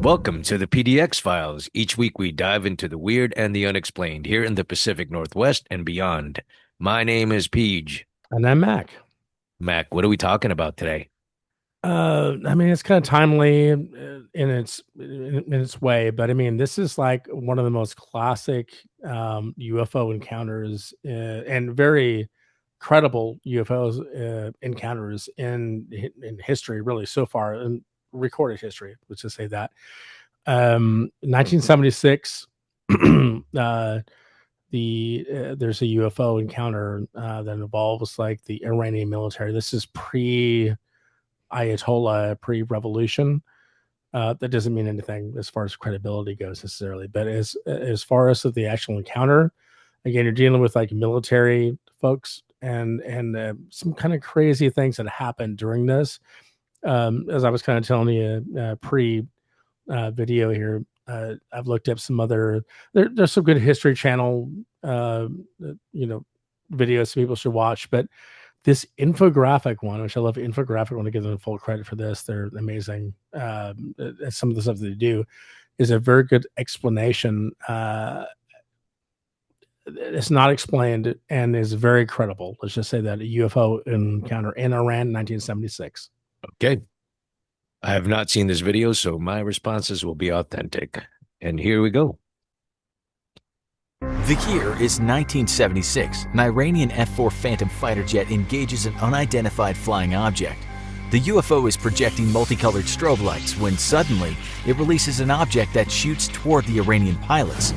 Welcome to the PDX files. Each week we dive into the weird and the unexplained here in the Pacific Northwest and beyond. My name is Peej. And I'm Mac. Mac, what are we talking about today? It's kind of timely in its way, but I mean, this is like one of the most classic UFO encounters and very credible UFOs encounters in history, really so far in recorded history. Let's just say that 1976. There's a UFO encounter that involves like the Iranian military. This is pre Ayatollah, pre-revolution. That doesn't mean anything as far as credibility goes necessarily, but as far as the actual encounter, again, you're dealing with like military folks and some kind of crazy things that happened during this. As I was kind of telling you pre video here, I've looked up some other. There's some good History Channel, videos people should watch, but this infographic one, which I love, infographic. I want to give them full credit for this. They're amazing. Some of the stuff that they do is a very good explanation. It's not explained and is very credible. Let's just say that a UFO encounter in Iran, 1976. Okay. I have not seen this video, so my responses will be authentic. And here we go. The year is 1976. An Iranian F-4 Phantom fighter jet engages an unidentified flying object. The UFO is projecting multicolored strobe lights when suddenly it releases an object that shoots toward the Iranian pilots.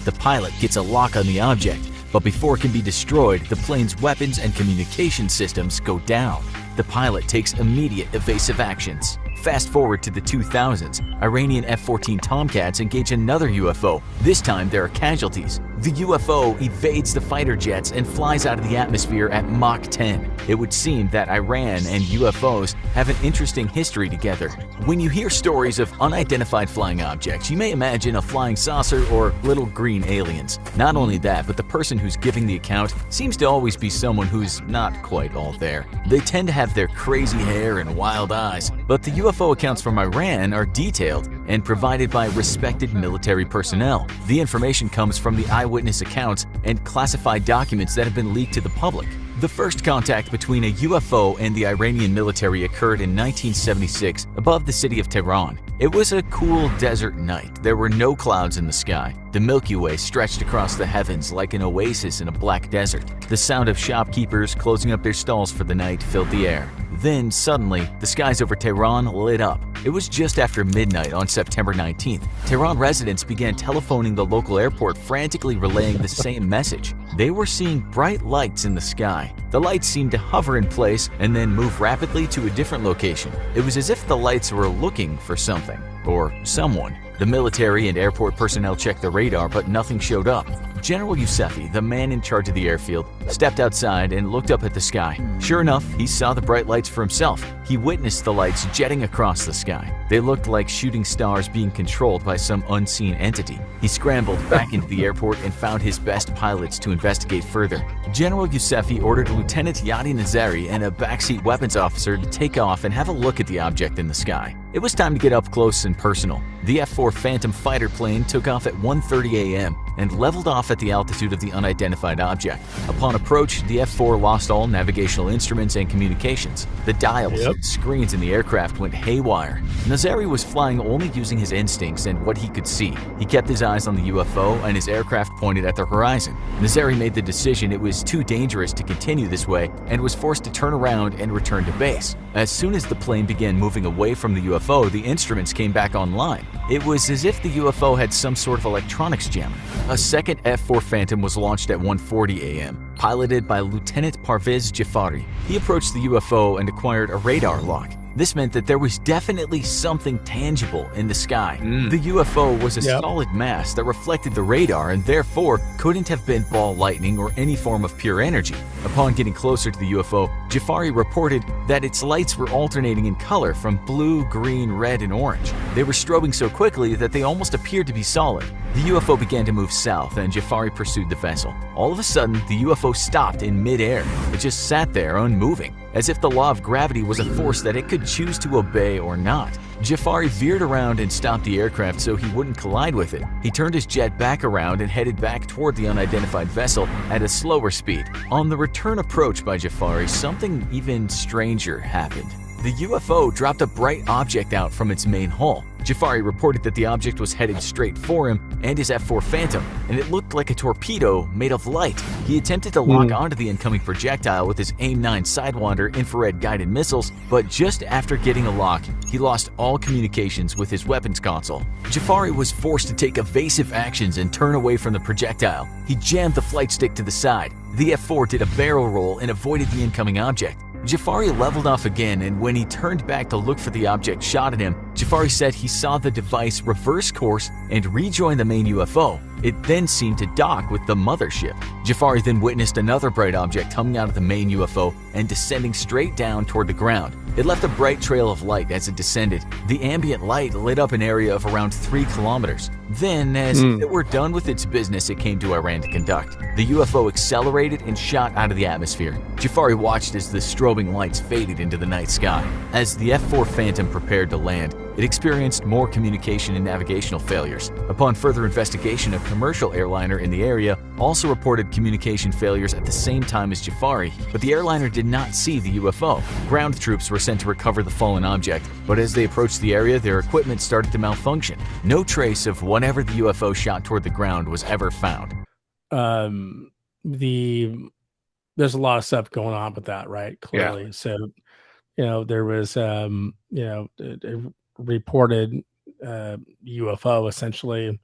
The pilot gets a lock on the object, but before it can be destroyed, the plane's weapons and communication systems go down. The pilot takes immediate evasive actions. Fast forward to the 2000s, Iranian F-14 Tomcats engage another UFO. This time there are casualties. The UFO evades the fighter jets and flies out of the atmosphere at Mach 10. It would seem that Iran and UFOs have an interesting history together. When you hear stories of unidentified flying objects, you may imagine a flying saucer or little green aliens. Not only that, but the person who's giving the account seems to always be someone who's not quite all there. They tend to have their crazy hair and wild eyes, but the UFO accounts from Iran are detailed and provided by respected military personnel. The information comes from the eyewitness accounts and classified documents that have been leaked to the public. The first contact between a UFO and the Iranian military occurred in 1976 above the city of Tehran. It was a cool desert night. There were no clouds in the sky. The Milky Way stretched across the heavens like an oasis in a black desert. The sound of shopkeepers closing up their stalls for the night filled the air. Then, suddenly, the skies over Tehran lit up. It was just after midnight on September 19th. Tehran residents began telephoning the local airport, frantically relaying the same message. They were seeing bright lights in the sky. The lights seemed to hover in place and then move rapidly to a different location. It was as if the lights were looking for something or someone. The military and airport personnel checked the radar, but nothing showed up. General Yousefi, the man in charge of the airfield, stepped outside and looked up at the sky. Sure enough, he saw the bright lights for himself. He witnessed the lights jetting across the sky. They looked like shooting stars being controlled by some unseen entity. He scrambled back into the airport and found his best pilots to investigate further. General Yousefi ordered Lieutenant Yadi Nazari and a backseat weapons officer to take off and have a look at the object in the sky. It was time to get up close and personal. The F-4 Phantom fighter plane took off at 1:30 a.m. and leveled off at the altitude of the unidentified object. Upon approach, the F-4 lost all navigational instruments and communications. The dials and screens in the aircraft went haywire. Nazari was flying only using his instincts and what he could see. He kept his eyes on the UFO and his aircraft pointed at the horizon. Nazari made the decision it was too dangerous to continue this way and was forced to turn around and return to base. As soon as the plane began moving away from the UFO, the instruments came back online. It was as if the UFO had some sort of electronics jammer. A second F-4 Phantom was launched at 1:40 a.m., piloted by Lieutenant Parvez Jafari. He approached the UFO and acquired a radar lock. This meant that there was definitely something tangible in the sky. The UFO was a solid mass that reflected the radar and therefore couldn't have been ball lightning or any form of pure energy. Upon getting closer to the UFO, Jafari reported that its lights were alternating in color from blue, green, red, and orange. They were strobing so quickly that they almost appeared to be solid. The UFO began to move south and Jafari pursued the vessel. All of a sudden, the UFO stopped in mid-air. It just sat there unmoving, as if the law of gravity was a force that it could choose to obey or not. Jafari veered around and stopped the aircraft so he wouldn't collide with it. He turned his jet back around and headed back toward the unidentified vessel at a slower speed. On the return approach by Jafari, something even stranger happened. The UFO dropped a bright object out from its main hull. Jafari reported that the object was headed straight for him and his F-4 Phantom, and it looked like a torpedo made of light. He attempted to lock onto the incoming projectile with his AIM-9 Sidewinder infrared-guided missiles, but just after getting a lock, he lost all communications with his weapons console. Jafari was forced to take evasive actions and turn away from the projectile. He jammed the flight stick to the side. The F-4 did a barrel roll and avoided the incoming object. Jafari leveled off again, and when he turned back to look for the object shot at him, Jafari said he saw the device reverse course and rejoin the main UFO. It then seemed to dock with the mothership. Jafari then witnessed another bright object coming out of the main UFO and descending straight down toward the ground. It left a bright trail of light as it descended. The ambient light lit up an area of around 3 kilometers. Then, as if it were done with its business it came to Iran to conduct, the UFO accelerated and shot out of the atmosphere. Jafari watched as the strobing lights faded into the night sky. As the F-4 Phantom prepared to land, it experienced more communication and navigational failures. Upon further investigation, a commercial airliner in the area also reported communication failures at the same time as Jafari, but the airliner did not see the UFO. Ground troops were sent to recover the fallen object, but as they approached the area, their equipment started to malfunction. No trace of whatever the UFO shot toward the ground was ever found. There's a lot of stuff going on with that, right? Clearly. Yeah. So, there was, a reported UFO essentially.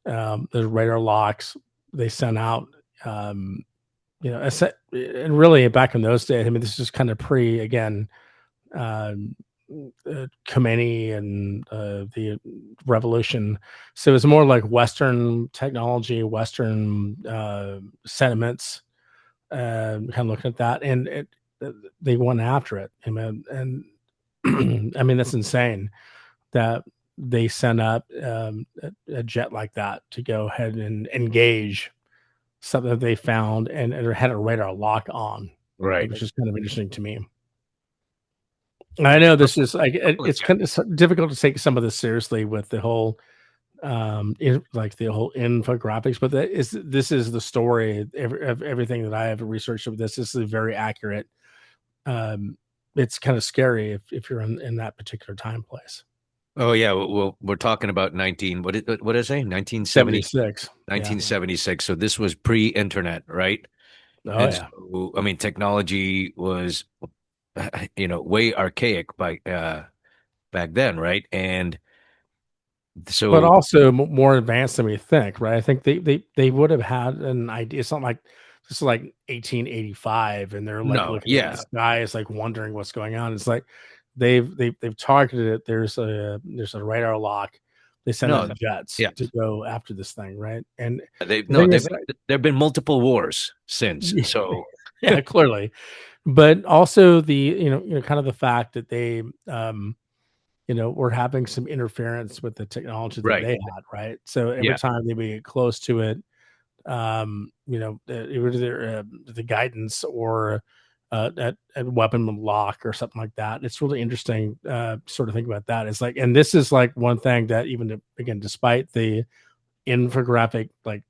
There's radar locks they sent out, and really back in those days, I mean, this is kind of pre, again, Khomeini and the revolution. So it's more like Western technology, Western sentiments, kind of looking at that, and they went after it. I mean, and I mean, that's insane that they sent up a jet like that to go ahead and engage something that they found and it had a radar lock on, Right. which is kind of interesting to me. I know this is like it's kind of difficult to take some of this seriously with the whole like the whole infographics, but this is the story of everything that I have researched of this. This is very accurate. It's kind of scary if you're in that particular time place. Oh yeah, well, we're talking about what did I say? 76. 1976. So this was pre-internet, right? Oh And yeah. so, I mean, technology was, way archaic back then, right? And But so, also more advanced than we think, right? I think they would have had an idea. It's not like this is like 1885, and they're like no, looking at yeah, the sky, it's like wondering what's going on. It's like they've targeted it. There's a radar lock. They send no, out jets yeah. to go after this thing, right? And They've the no, thing they've is, there've been multiple wars since. So, yeah, clearly, but also the kind of the fact that they we're having some interference with the technology that right, they had, right? So every yeah, time they get close to it, either the guidance or a weapon lock or something like that. It's really interesting, sort of think about that. It's like, and this is like one thing that even again, despite the infographic like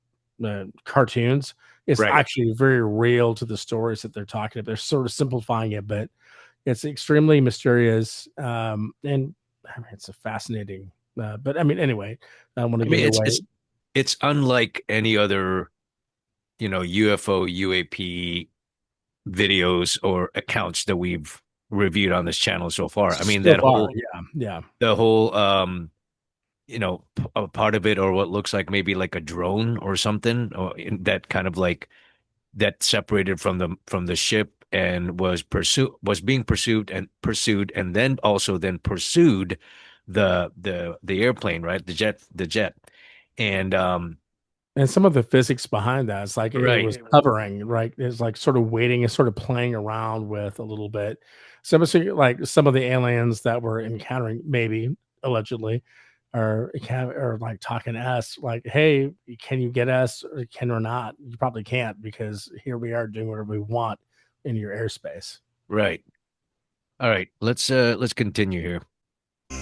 cartoons, it's right. actually very real to the stories that they're talking about. They're sort of simplifying it, but it's extremely mysterious, and I mean, it's a fascinating. But I mean, anyway, I don't want I to mean, give it away. it's unlike any other, UFO, UAP videos or accounts that we've reviewed on this channel so far. I mean, So far, yeah. the whole, a part of it, or what looks like maybe like a drone or something, or that kind of like that separated from the ship and was being pursued and then also then pursued the airplane, right? The jet. And And some of the physics behind that, it's like it right, was hovering, right? It's like sort of waiting and sort of playing around with a little bit. So, like some of the aliens that we're encountering, maybe allegedly, are like talking to us, like, "Hey, can you get us? Or can or not? You probably can't because here we are doing whatever we want in your airspace." right. All right, let's continue here.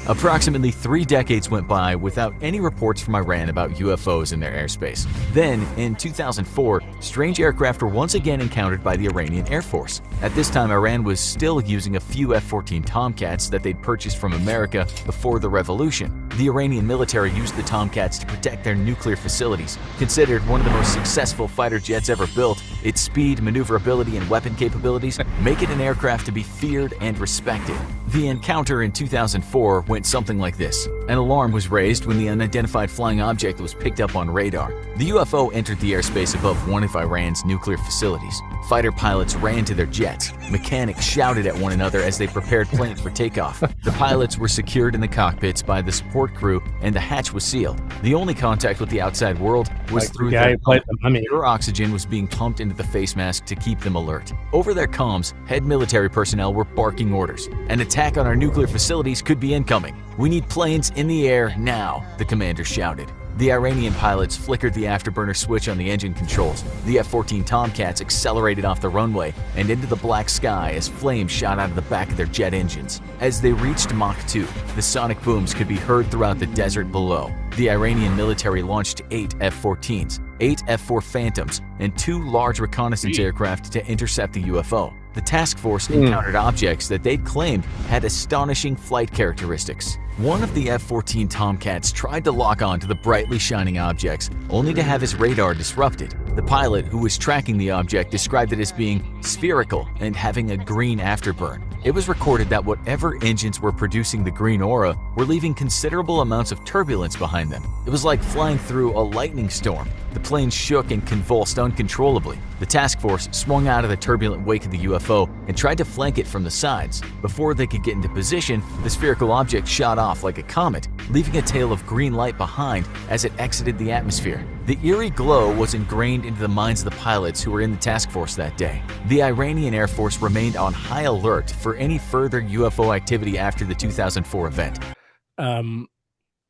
Approximately 3 decades went by without any reports from Iran about UFOs in their airspace. Then, in 2004, strange aircraft were once again encountered by the Iranian Air Force. At this time, Iran was still using a few F-14 Tomcats that they'd purchased from America before the revolution. The Iranian military used the Tomcats to protect their nuclear facilities. Considered one of the most successful fighter jets ever built, its speed, maneuverability, and weapon capabilities make it an aircraft to be feared and respected. The encounter in 2004 went something like this. An alarm was raised when the unidentified flying object was picked up on radar. The UFO entered the airspace above one of Iran's nuclear facilities. Fighter pilots ran to their jets. Mechanics shouted at one another as they prepared planes for takeoff. The pilots were secured in the cockpits by the support crew, and the hatch was sealed. The only contact with the outside world was through their pure oxygen was being pumped into the face mask to keep them alert. Over their comms, head military personnel were barking orders. An attack on our nuclear facilities could be incoming. We need planes in the air now, the commander shouted. The Iranian pilots flickered the afterburner switch on the engine controls. The F-14 Tomcats accelerated off the runway and into the black sky as flames shot out of the back of their jet engines. As they reached Mach 2, the sonic booms could be heard throughout the desert below. The Iranian military launched 8 F-14s, 8 F-4 Phantoms, and 2 large reconnaissance aircraft to intercept the UFO. The task force encountered objects that they'd claimed had astonishing flight characteristics. One of the F-14 Tomcats tried to lock on to the brightly shining objects, only to have his radar disrupted. The pilot who was tracking the object described it as being spherical and having a green afterburn. It was recorded that whatever engines were producing the green aura were leaving considerable amounts of turbulence behind them. It was like flying through a lightning storm. The plane shook and convulsed uncontrollably. The task force swung out of the turbulent wake of the UFO and tried to flank it from the sides. Before they could get into position, the spherical object shot off like a comet, leaving a tail of green light behind as it exited the atmosphere. The eerie glow was ingrained into the minds of the pilots who were in the task force that day. The Iranian Air Force remained on high alert for any further UFO activity after the 2004 event.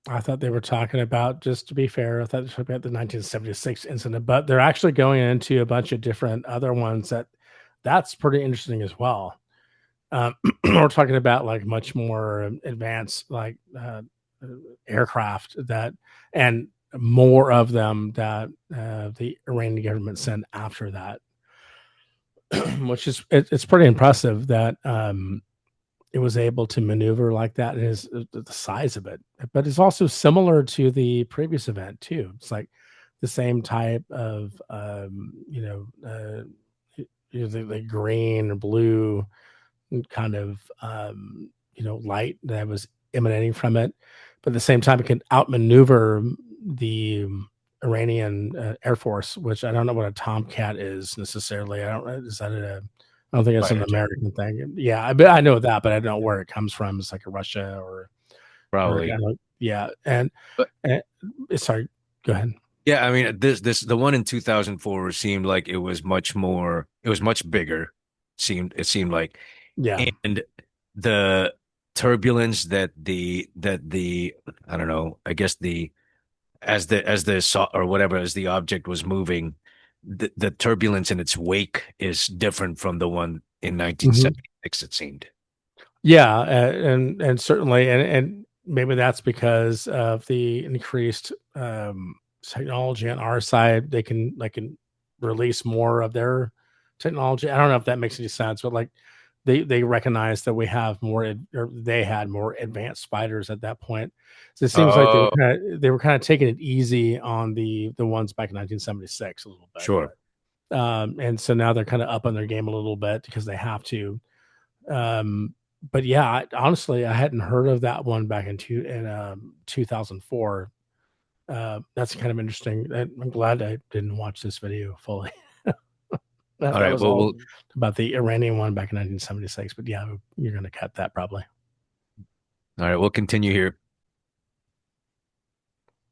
I thought they were talking about, just to be fair, I thought they were talking about the 1976 incident, but they're actually going into a bunch of different other ones that's pretty interesting as well. We're talking about like much more advanced like aircraft and more of them that the Iranian government sent after that, which is it's pretty impressive that it was able to maneuver like that, and is the size of it. But it's also similar to the previous event too. It's like the same type of the green or blue kind of light that was emanating from it, but at the same time it can outmaneuver the Iranian Air Force, which I don't know what a Tomcat is necessarily. I don't think it's an American thing. Yeah, I know that, but I don't know where it comes from. It's like a Russia or probably. Yeah, but sorry, go ahead. Yeah, I mean, the one in 2004 seemed like it was much bigger. It seemed like, yeah, and the turbulence that the I don't know, I guess as the object was moving, the turbulence in its wake is different from the one in 1976. It seemed. Yeah, and certainly, and maybe that's because of the increased technology on our side. They can release more of their technology. I don't know if that makes any sense, but like they recognize that we have more, or they had more advanced fighters at that point. So it seems like they were kind of taking it easy on the ones back in 1976 a little bit. Sure. And so now they're kind of up on their game a little bit because they have to. But yeah, honestly, I hadn't heard of that one back in 2004. That's kind of interesting. I'm glad I didn't watch this video fully. All right. Well, about the Iranian one back in 1976, but yeah, you're going to cut that probably. All right, we'll continue here.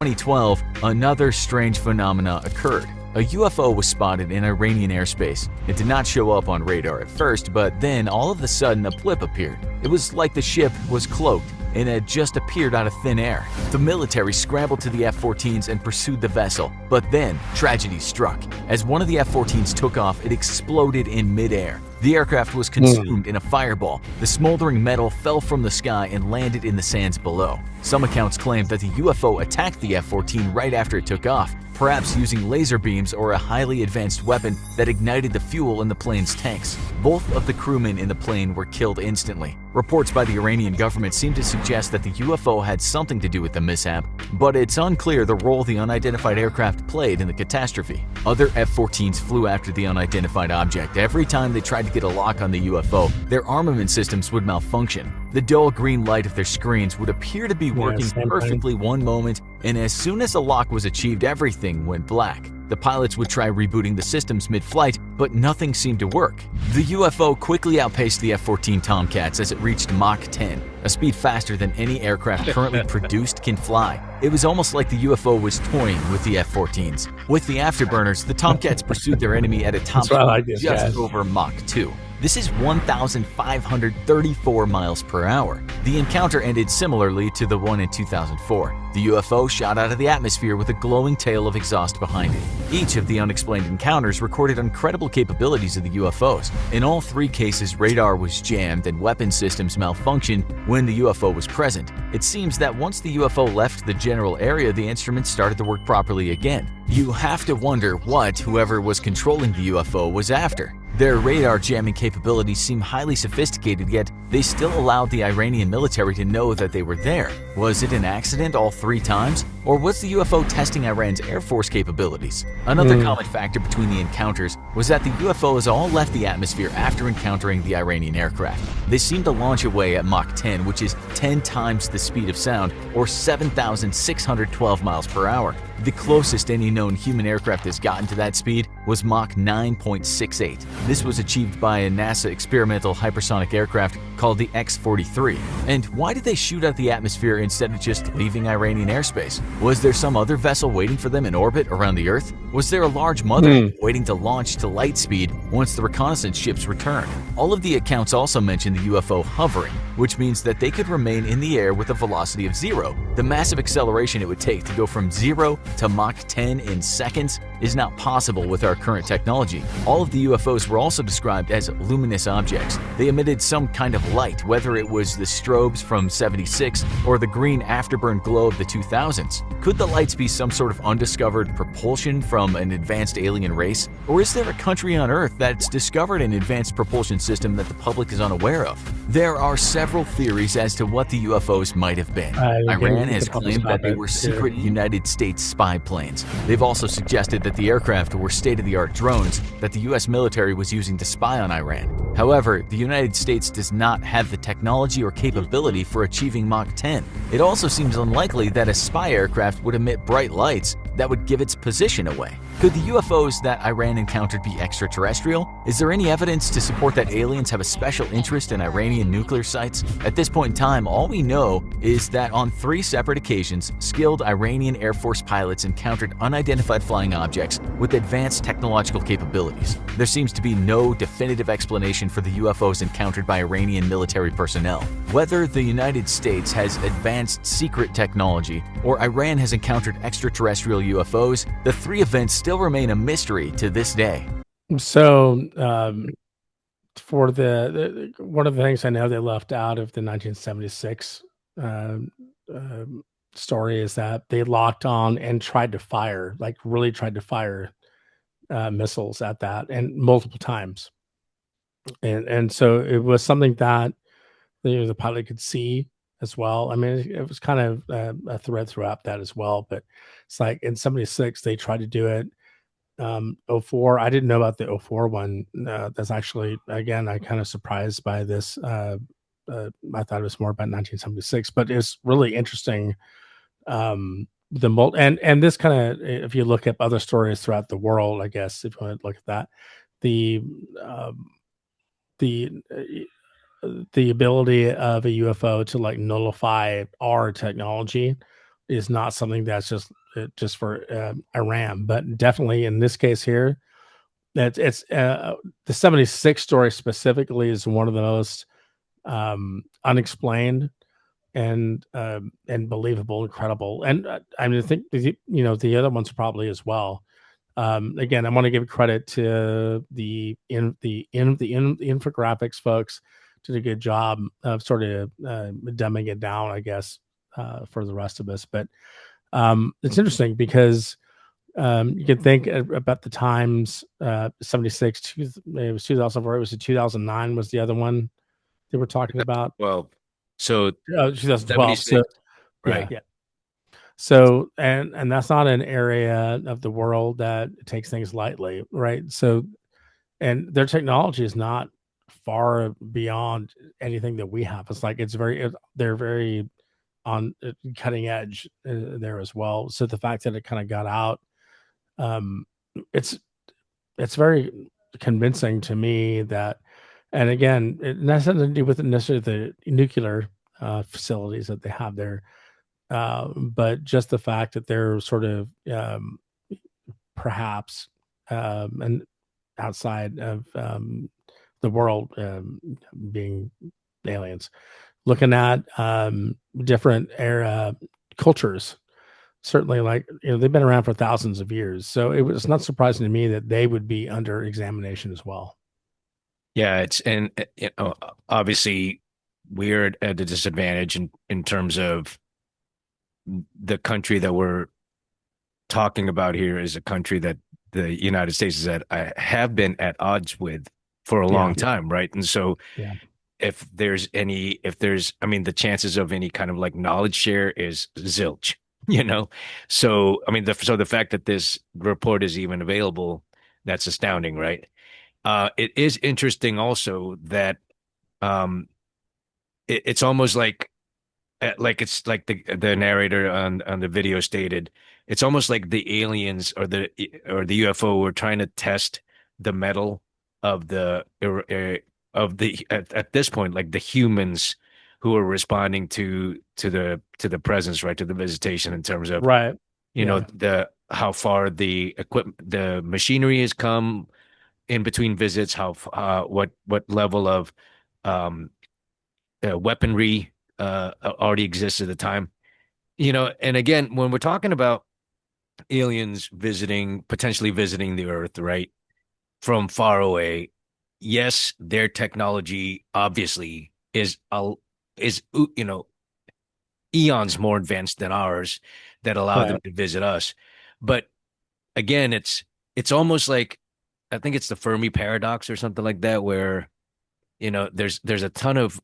2012, another strange phenomena occurred. A UFO was spotted in Iranian airspace. It did not show up on radar at first, but then all of a sudden a blip appeared. It was like the ship was cloaked. and had just appeared out of thin air. The military scrambled to the F-14s and pursued the vessel, but then tragedy struck. As one of the F-14s took off, it exploded in midair. The aircraft was consumed in a fireball. The smoldering metal fell from the sky and landed in the sands below. Some accounts claim that the UFO attacked the F-14 right after it took off, perhaps using laser beams or a highly advanced weapon that ignited the fuel in the plane's tanks. Both of the crewmen in the plane were killed instantly. Reports by the Iranian government seem to suggest that the UFO had something to do with the mishap, but it's unclear the role the unidentified aircraft played in the catastrophe. Other F-14s flew after the unidentified object. Every time they tried to get a lock on the UFO, their armament systems would malfunction. The dull green light of their screens would appear to be working perfectly one moment, and as soon as a lock was achieved, everything went black. The pilots would try rebooting the systems mid-flight, but nothing seemed to work. The UFO quickly outpaced the F-14 Tomcats as it reached Mach 10, a speed faster than any aircraft currently produced can fly. It was almost like the UFO was toying with the F-14s. With the afterburners, the Tomcats pursued their enemy at a top speed just over Mach 2. This is 1,534 miles per hour. The encounter ended similarly to the one in 2004. The UFO shot out of the atmosphere with a glowing tail of exhaust behind it. Each of the unexplained encounters recorded incredible capabilities of the UFOs. In all three cases, radar was jammed and weapon systems malfunctioned when the UFO was present. It seems that once the UFO left the general area, the instruments started to work properly again. You have to wonder what whoever was controlling the UFO was after. Their radar jamming capabilities seem highly sophisticated, yet they still allowed the Iranian military to know that they were there. Was it an accident all three times? Or was the UFO testing Iran's Air Force capabilities? Another common factor between the encounters was that the UFOs all left the atmosphere after encountering the Iranian aircraft. They seemed to launch away at Mach 10, which is 10 times the speed of sound, or 7,612 miles per hour. The closest any known human aircraft has gotten to that speed was Mach 9.68. This was achieved by a NASA experimental hypersonic aircraft called the X-43. And why did they shoot out the atmosphere instead of just leaving Iranian airspace? Was there some other vessel waiting for them in orbit around the Earth? Was there a large mother waiting to launch to light speed once the reconnaissance ships returned? All of the accounts also mention the UFO hovering, which means that they could remain in the air with a velocity of 0. The massive acceleration it would take to go from 0 to Mach 10 in seconds is not possible with our current technology. All of the UFOs were also described as luminous objects. They emitted some kind of light, whether it was the strobes from '76 or the green afterburn glow of the 2000s. Could the lights be some sort of undiscovered propulsion from an advanced alien race? Or is there a country on Earth that's discovered an advanced propulsion system that the public is unaware of? There are several theories as to what the UFOs might have been. Iran has claimed that they were secret United States spy planes. They've also suggested that the aircraft were state-of-the-art drones that the US military was using to spy on Iran. However, the United States does not have the technology or capability for achieving Mach 10. It also seems unlikely that a spy aircraft would emit bright lights that would give its position away. Could the UFOs that Iran encountered be extraterrestrial? Is there any evidence to support that aliens have a special interest in Iranian nuclear sites? At this point in time, all we know is that on 3 separate occasions, skilled Iranian Air Force pilots encountered unidentified flying objects with advanced technological capabilities. There seems to be no definitive explanation for the UFOs encountered by Iranian military personnel. Whether the United States has advanced secret technology or Iran has encountered extraterrestrial UFOs, the 3 events still remain a mystery to this day. So, for the one of the things I know they left out of the 1976 story is that they locked on and tried to fire, like really tried to fire missiles at that, and multiple times. And so it was something that the pilot could see as well. I mean, it was kind of a thread throughout that as well. But it's like in '76 they tried to do it. '04, I didn't know about the '04 one. That's actually, again, I kind of surprised by this. I thought it was more about 1976, but it's really interesting. And this kind of, if you look up other stories throughout the world, I guess if you want to look at that, the ability of a UFO to like nullify our technology is not something that's just for Iran, but definitely in this case here, that it's the '76 story specifically is one of the most unexplained and believable and credible. And I mean, I think the other ones probably as well. Again, I want to give credit to the infographics folks. Did a good job of sort of dumbing it down, I guess, for the rest of us. But it's interesting because you can think about the times 76, it was 2004, it was 2009 was the other one they were talking about. Well, so 2012. So 76, right? yeah. So and that's not an area of the world that takes things lightly, right? So and their technology is not far beyond anything that we have. It's like they're very on cutting edge there as well. So the fact that it kind of got out, um, it's it's very convincing to me that, and again, it has nothing to do with necessarily the nuclear facilities that they have there, but just the fact that they're sort of perhaps and outside of the world being aliens, looking at different era cultures. Certainly, like they've been around for thousands of years, so it was not surprising to me that they would be under examination as well. Yeah, it's and obviously we're at a disadvantage in terms of the country that we're talking about here is a country that the United States is at have been at odds with for a Yeah, long time, right? And so yeah, if there's I mean the chances of any kind of like knowledge share is zilch, you know? So I mean the fact that this report is even available, that's astounding, right? It is interesting also that um it's almost like it's like the narrator on the video stated, it's almost like the aliens or the UFO were trying to test the metal of at this point like the humans who are responding to the presence, right, to the visitation in terms of right, yeah, the how far the equipment the machinery has come in between visits, what level of um weaponry already exists at the time. And again, when we're talking about aliens potentially visiting the Earth, right, from far away, yes, their technology obviously is eons more advanced than ours that allow them right, to visit us. But again, it's almost like I think it's the Fermi paradox or something like that, where there's a ton of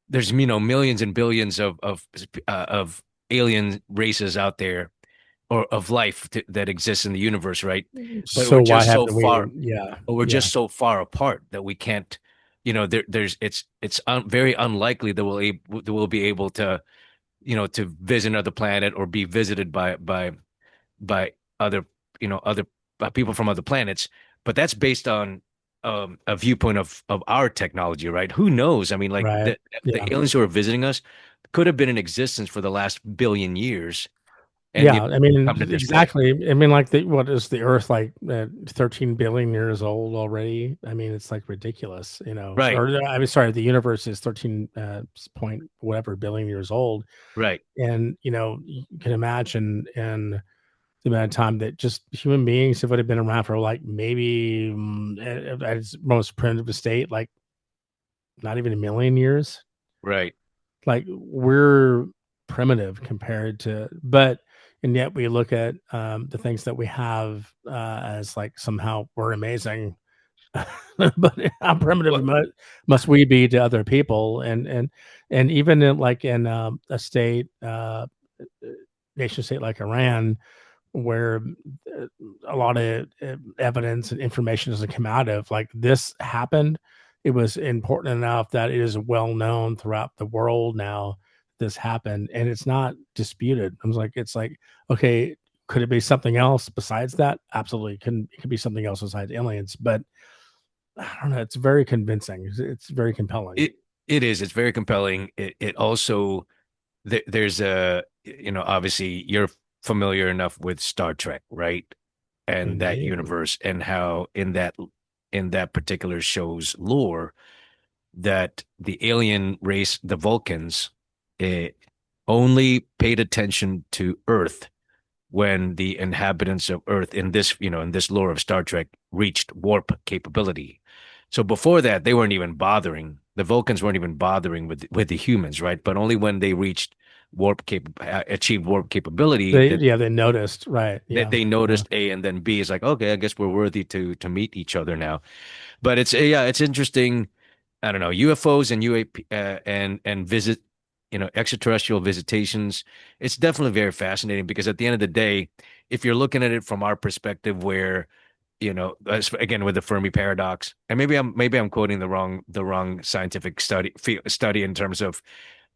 there's millions and billions of alien races out there or of life that exists in the universe, right? But so why haven't we? Yeah, we're yeah, just so far apart that we can't, there's it's very unlikely that we'll be able to to visit another planet or be visited by other other people from other planets. But that's based on a viewpoint of our technology, right? Who knows? I mean, like right, yeah, the aliens who are visiting us could have been in existence for the last billion years, and yeah. I mean, come to this point. exactly. I mean, like what is the Earth like? 13 billion years old already. I mean, it's like ridiculous, Right, Or I mean, sorry, the universe is 13 point whatever billion years old, right. and you can imagine and the amount of time that just human beings have would have been around for like maybe at its most primitive state, like not even a million years. Right. Like we're primitive compared to, but and yet we look at the things that we have as like somehow we're amazing. But how primitive Well, must we be to other people? And even in like in a state, nation state like Iran, where uh, a lot of evidence and information doesn't come out of like this happened. It was important enough that it is well known throughout the world now this happened, and it's not disputed. I was like, it's like, okay, could it be something else besides that? Absolutely, it could be something else besides aliens, but I don't know. It's very convincing. It's very compelling. it it is. It's very compelling. It also there's a obviously you're familiar enough with Star Trek, right? And that Indeed. universe and how in that particular show's lore, that the alien race, the Vulcans, eh, only paid attention to Earth when the inhabitants of Earth in this, in this lore of Star Trek reached warp capability. So before that, they weren't even bothering. The Vulcans weren't even bothering with the humans, right? But only when they reached achieved warp capability They that yeah, they noticed, right? they, Yeah. they Yeah. noticed A, and then B is like, okay, I guess we're worthy to meet each other now. But yeah, it's interesting. I don't know, UFOs and UAP and extraterrestrial visitations. It's definitely very fascinating because at the end of the day, if you're looking at it from our perspective, where again with the Fermi paradox, and maybe I'm quoting the wrong scientific study in terms of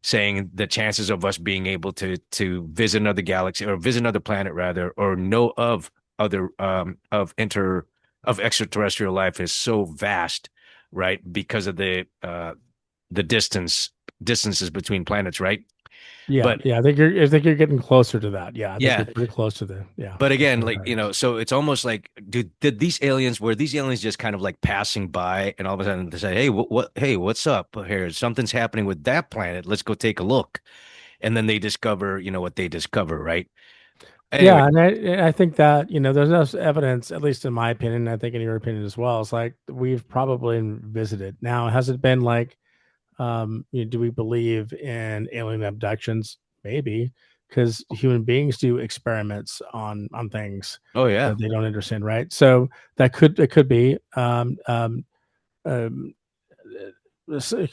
saying the chances of us being able to visit another galaxy or visit another planet rather, or know of other of extraterrestrial life is so vast, right? Because of the distances between planets, right? Yeah, But yeah. I think you're getting closer to that. Yeah, I think yeah, you're pretty close to the but the again, Fermi like, paradox. so it's almost like, did these aliens were these aliens just kind of like passing by, and all of a sudden they say, hey, hey, what's up here? Something's happening with that planet. Let's go take a look. And then they discover, what they discover, right? Anyway, Yeah, and I think that there's enough evidence, at least in my opinion, I think in your opinion as well. It's like we've probably visited. Now, has it been like, do we believe in alien abductions? Maybe, because human beings do experiments on things oh yeah, that they don't understand, right? So it could be. Um,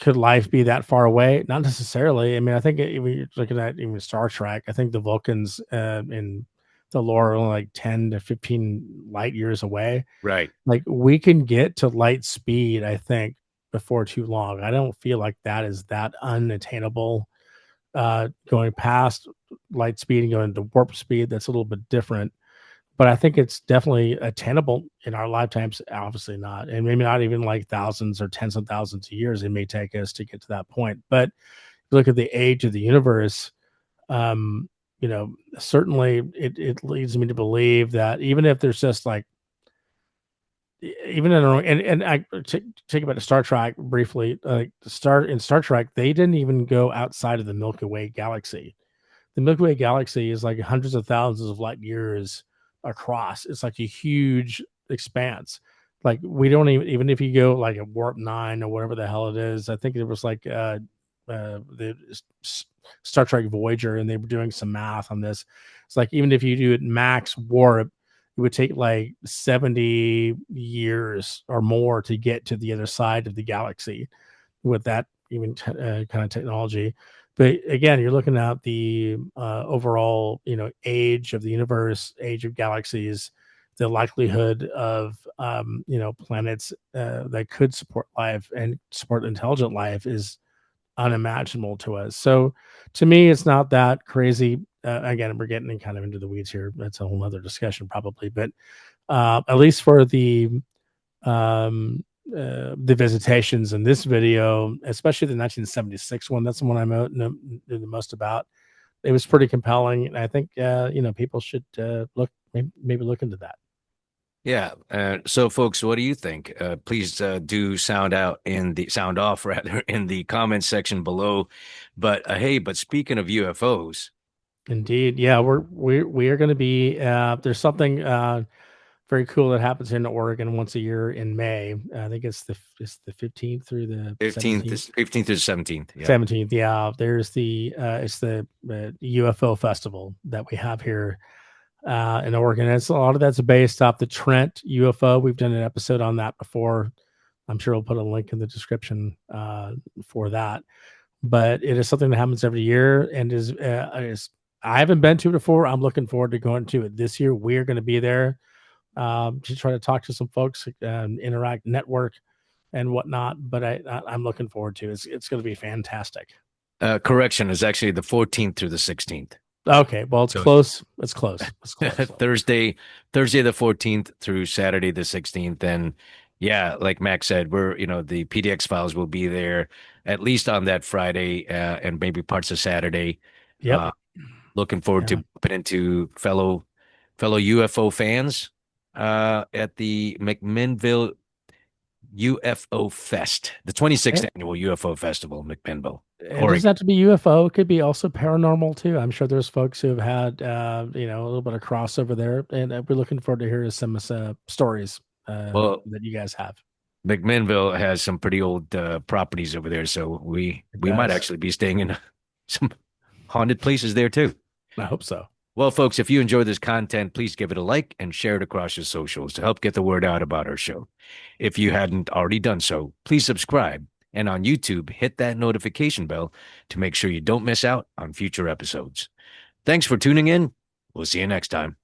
could life be that far away? Not necessarily. I mean, I think when you're looking at even Star Trek, I think the Vulcans in the lore are only like 10 to 15 light years away. right. Like we can get to light speed, I think, before too long. I don't feel like that is that unattainable. Going past light speed and going to warp speed, that's a little bit different, but I think it's definitely attainable in our lifetimes. Obviously not, and maybe not even like thousands or tens of thousands of years it may take us to get to that point. But if you look at the age of the universe, um, certainly it leads me to believe that even if there's just like even in and I take about the Star Trek briefly, in Star Trek, they didn't even go outside of the Milky Way galaxy. The Milky Way galaxy is like hundreds of thousands of light years across. It's like a huge expanse. Like we don't even if you go like a warp 9 or whatever the hell it is, I think it was like the Star Trek Voyager, and they were doing some math on this. It's like even if you do it max warp, it would take like 70 years or more to get to the other side of the galaxy with that even kind of technology. But again, you're looking at the overall, age of the universe, age of galaxies, the likelihood of, planets that could support life and support intelligent life is unimaginable to us. So, to me, it's not that crazy. Again, we're getting kind of into the weeds here. That's a whole other discussion, probably. But at least for the visitations in this video, especially the 1976 one. That's the one I know the most about. It was pretty compelling, and I think people should maybe look into that. Yeah. So, folks, what do you think? Please do sound off rather in the comments section below. But hey, but speaking of UFOs, Indeed, yeah, we are going to be. There's something very cool that happens in Oregon once a year in May. I think it's the 15th through the 17th. 15th to 17th. Yeah. 17th, yeah. There's it's the UFO festival that we have here in Oregon. It's a lot of that's based off the Trent UFO. We've done an episode on that before. I'm sure we'll put a link in the description for that. But it is something that happens every year and is I haven't been to it before. I'm looking forward to going to it this year. We're going to be there to try to talk to some folks, interact, network, and whatnot. But I'm looking forward to it. It's going to be fantastic. Correction is actually the 14th through the 16th. Okay, well, it's So close. It's close. It's close. Thursday the 14th through Saturday the 16th. And yeah, like Max said, the PDX files will be there at least on that Friday and maybe parts of Saturday. Yep. Uh, Looking forward Yeah. to bumping into fellow UFO fans at the McMinnville UFO Fest, the 26th It, annual UFO Festival, McMinnville, it doesn't Oregon. have to be UFO. It could be also paranormal too. I'm sure there's folks who have had, a little bit of crossover there, and we're looking forward to hearing some stories Well, that you guys have. McMinnville has some pretty old properties over there, so we It might does. actually be staying in some haunted places there too. I hope so. Well, folks, if you enjoy this content, please give it a like and share it across your socials to help get the word out about our show. If you hadn't already done so, please subscribe. And on YouTube, hit that notification bell to make sure you don't miss out on future episodes. Thanks for tuning in. We'll see you next time.